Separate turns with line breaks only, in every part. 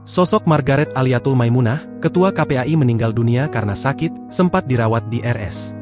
Sosok Margaret Aliatul Maimunah, Ketua KPAI meninggal dunia karena sakit, sempat dirawat di RS.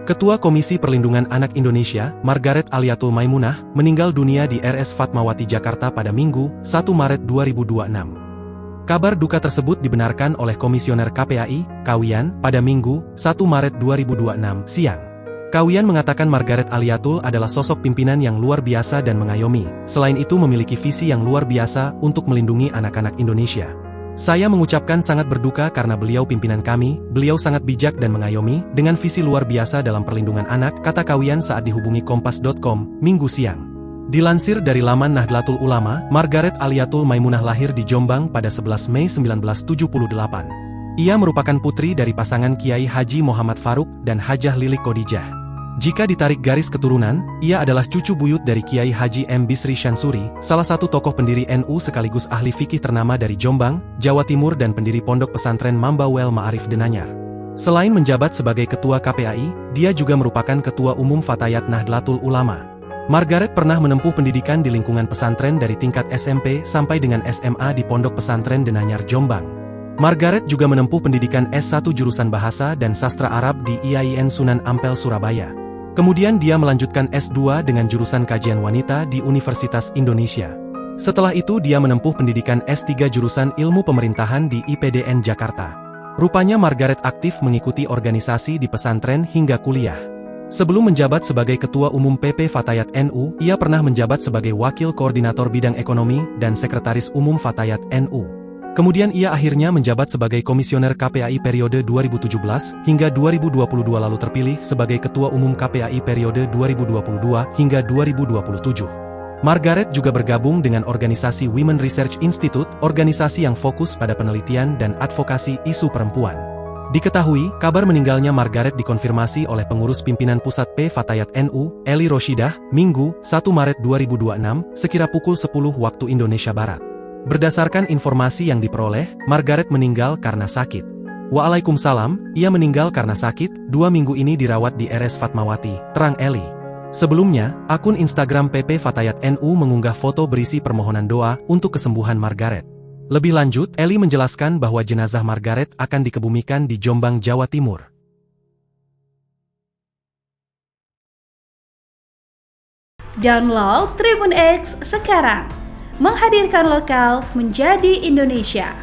Ketua Komisi Perlindungan Anak Indonesia, Margaret Aliatul Maimunah, meninggal dunia di RS Fatmawati Jakarta pada Minggu, 1 Maret 2026. Kabar duka tersebut dibenarkan oleh Komisioner KPAI, Kawian, pada Minggu, 1 Maret 2026, siang. Kawian mengatakan Margaret Aliatul adalah sosok pimpinan yang luar biasa dan mengayomi, selain itu memiliki visi yang luar biasa untuk melindungi anak-anak Indonesia. Saya mengucapkan sangat berduka karena beliau pimpinan kami, beliau sangat bijak dan mengayomi, dengan visi luar biasa dalam perlindungan anak, kata Kawian saat dihubungi Kompas.com, Minggu siang. Dilansir dari laman Nahdlatul Ulama, Margaret Aliatul Maimunah lahir di Jombang pada 11 Mei 1978. Ia merupakan putri dari pasangan Kiai Haji Muhammad Faruk dan Hajah Lilik Khadijah. Jika ditarik garis keturunan, ia adalah cucu buyut dari Kiai Haji M. Bisri Syansuri, salah satu tokoh pendiri NU sekaligus ahli fikih ternama dari Jombang, Jawa Timur dan pendiri pondok pesantren Mambawel Ma'arif Denanyar. Selain menjabat sebagai Ketua KPAI, dia juga merupakan Ketua Umum Fatayat Nahdlatul Ulama. Margaret pernah menempuh pendidikan di lingkungan pesantren dari tingkat SMP sampai dengan SMA di Pondok Pesantren Denanyar Jombang. Margaret juga menempuh pendidikan S1 jurusan Bahasa dan Sastra Arab di IAIN Sunan Ampel Surabaya. Kemudian dia melanjutkan S2 dengan jurusan Kajian Wanita di Universitas Indonesia. Setelah itu dia menempuh pendidikan S3 jurusan Ilmu Pemerintahan di IPDN Jakarta. Rupanya Margaret aktif mengikuti organisasi di pesantren hingga kuliah. Sebelum menjabat sebagai Ketua Umum PP Fatayat NU, ia pernah menjabat sebagai Wakil Koordinator Bidang Ekonomi dan Sekretaris Umum Fatayat NU. Kemudian ia akhirnya menjabat sebagai Komisioner KPAI periode 2017 hingga 2022 lalu terpilih sebagai Ketua Umum KPAI periode 2022 hingga 2027. Margaret juga bergabung dengan organisasi Women Research Institute, organisasi yang fokus pada penelitian dan advokasi isu perempuan. Diketahui, kabar meninggalnya Margaret dikonfirmasi oleh pengurus pimpinan pusat P Fatayat NU, Eli Roshidah, Minggu, 1 Maret 2026, sekira pukul 10 waktu Indonesia Barat. Berdasarkan informasi yang diperoleh, Margaret meninggal karena sakit. Waalaikumsalam, ia meninggal karena sakit, 2 minggu ini dirawat di RS Fatmawati, terang Eli. Sebelumnya, akun Instagram PP Fatayat NU mengunggah foto berisi permohonan doa untuk kesembuhan Margaret. Lebih lanjut, Eli menjelaskan bahwa jenazah Margaret akan dikebumikan di Jombang, Jawa Timur.
Download Tribun X sekarang. Menghadirkan lokal menjadi Indonesia.